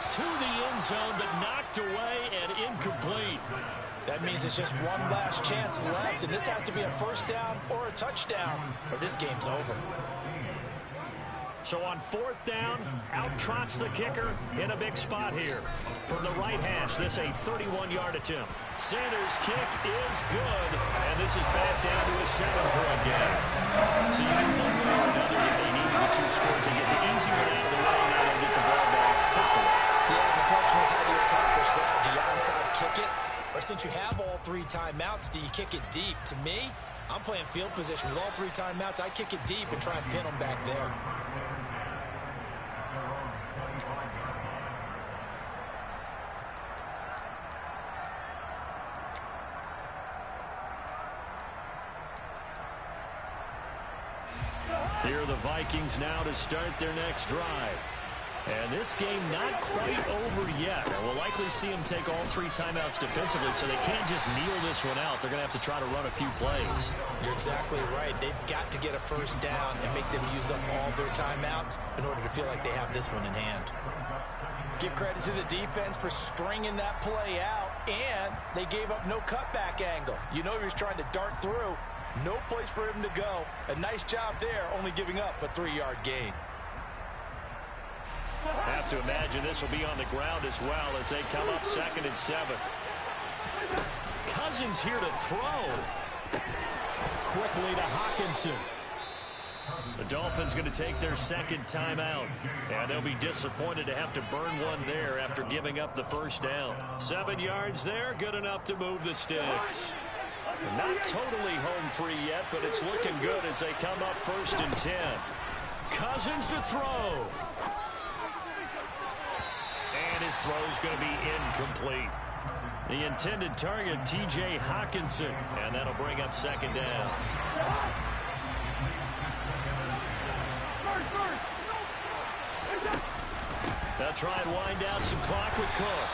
[SPEAKER 2] To the end zone, but knocked away and incomplete.
[SPEAKER 5] That means it's just one last chance left, and this has to be a first down or a touchdown, or this game's over.
[SPEAKER 2] So on 4th down, out trots the kicker in a big spot here. From the right hash, this a 31-yard attempt. Sanders' kick is good, and this is back down to a 7-point game. So you knew one way or another that they needed the 2 scores. They get the easy one out of the way, now they'll get the ball back, hopefully.
[SPEAKER 5] Yeah, and the question is, how do you accomplish that? Do you onside kick it? Or since you have all 3 timeouts, do you kick it deep? To me, I'm playing field position with all 3 timeouts. I kick it deep and try and pin them back there.
[SPEAKER 2] Here are the Vikings now to start their next drive. And this game not quite over yet. And we'll likely see them take all 3 timeouts defensively, so they can't just kneel this one out. They're going to have to try to run a few plays.
[SPEAKER 5] You're exactly right. They've got to get a first down and make them use up all their timeouts in order to feel like they have this one in hand. Give credit to the defense for stringing that play out, and they gave up no cutback angle. You know he was trying to dart through. No place for him to go. A nice job there, only giving up a 3-yard gain.
[SPEAKER 2] Have to imagine this will be on the ground as well as they come up 2nd and 7. Cousins here to throw. quickly to Hockenson. The Dolphins going to take their second timeout, and they'll be disappointed to have to burn one there after giving up the first down. 7 yards there, good enough to move the sticks. Not totally home free yet, but it's looking good as they come up 1st and 10. Cousins to throw. And his throw's going to be incomplete. The intended target, T.J. Hockenson, and that'll bring up 2nd down. They'll try and wind out some clock with Cook.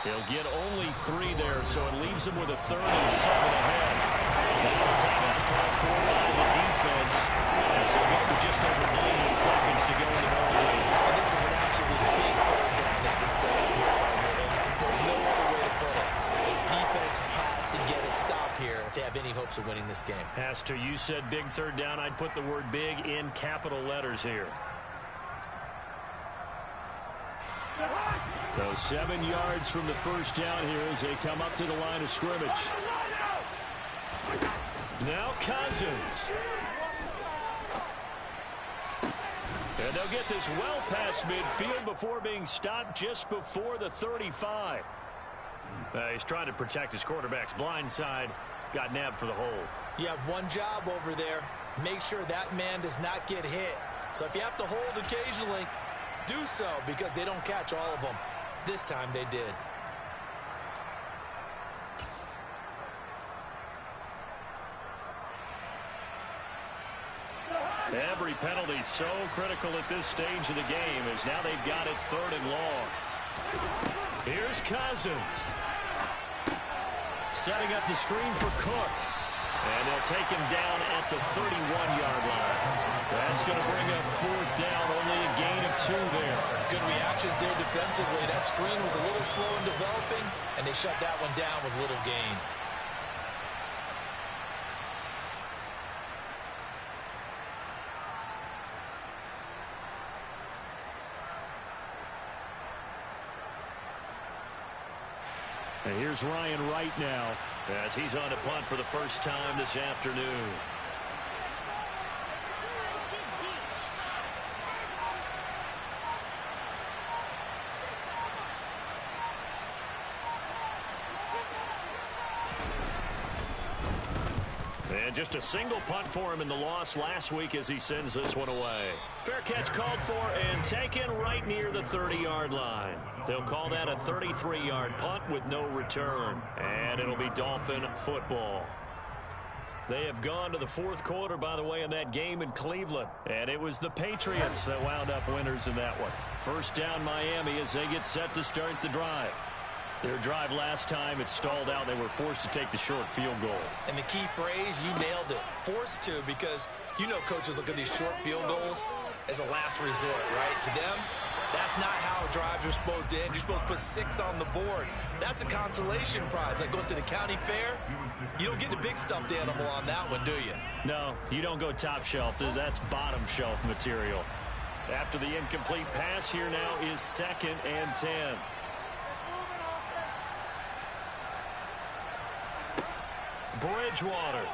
[SPEAKER 2] He'll get only 3 there, so it leaves him with a 3rd and 7 ahead. Now a timeout called for by the defense, as they'll get with just over 90 seconds to go in the ball game.
[SPEAKER 5] And this is an absolutely big 3rd down that's been set up here, partner, and there's no other way to put it. The defense has to get a stop here if they have any hopes of winning this game.
[SPEAKER 2] Has to. You said big 3rd down. I'd put the word big in capital letters here. So 7 yards from the first down here as they come up to the line of scrimmage. Now Cousins. And they'll get this well past midfield before being stopped just before the 35. He's trying to protect his quarterback's blind side. Got nabbed for the hold.
[SPEAKER 5] You have one job over there. Make sure that man does not get hit. So if you have to hold occasionally, do so, because they don't catch all of them. This time they did.
[SPEAKER 2] Every penalty so critical at this stage of the game, as now they've got it 3rd and long. Here's Cousins. Setting up the screen for Cook. And they'll take him down at the 31-yard line. That's going to bring up 4th down, only a gain of 2 there.
[SPEAKER 5] Good reactions there defensively. That screen was a little slow in developing, and they shut that one down with little gain.
[SPEAKER 2] And here's Ryan Wright now, as he's on to punt for the first time this afternoon. And just a single punt for him in the loss last week as he sends this one away. Fair catch called for and taken right near the 30-yard line. They'll call that a 33-yard punt with no return. And it'll be Dolphin football. They have gone to the 4th quarter, by the way, in that game in Cleveland. And it was the Patriots that wound up winners in that one. 1st down Miami as they get set to start the drive. Their drive last time, it stalled out. They were forced to take the short field goal.
[SPEAKER 5] And the key phrase, you nailed it. Forced to, because you know coaches look at these short field goals as a last resort, right? To them, that's not how drives are supposed to end. You're supposed to put 6 on the board. That's a consolation prize. Like going to the county fair, you don't get the big stuffed animal on that one, do you?
[SPEAKER 2] No, you don't go top shelf. That's bottom shelf material. After the incomplete pass, here now is 2nd and 10. Bridgewater.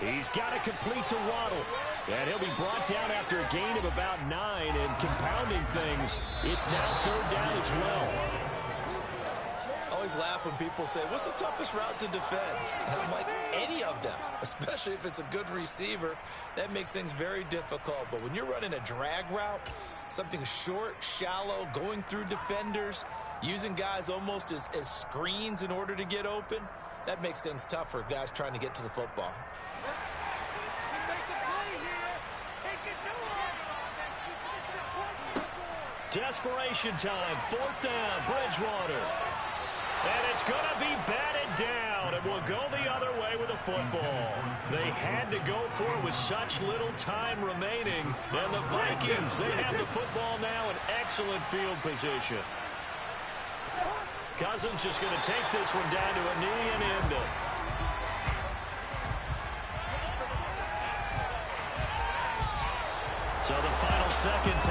[SPEAKER 2] He's got to complete to Waddle. And he'll be brought down after a gain of about 9. And compounding things, it's now 3rd down as well.
[SPEAKER 5] I always laugh when people say, what's the toughest route to defend? And I'm like, any of them, especially if it's a good receiver. That makes things very difficult. But when you're running a drag route, something short, shallow, going through defenders, using guys almost as screens in order to get open, that makes things tough for guys trying to get to the football.
[SPEAKER 2] Desperation time, 4th down, Bridgewater. And it's going to be batted down, and will go the other way with a football. They had to go for it with such little time remaining. And the Vikings, they have the football now in excellent field position. Cousins just going to take this one down to a knee and end it. So the final seconds.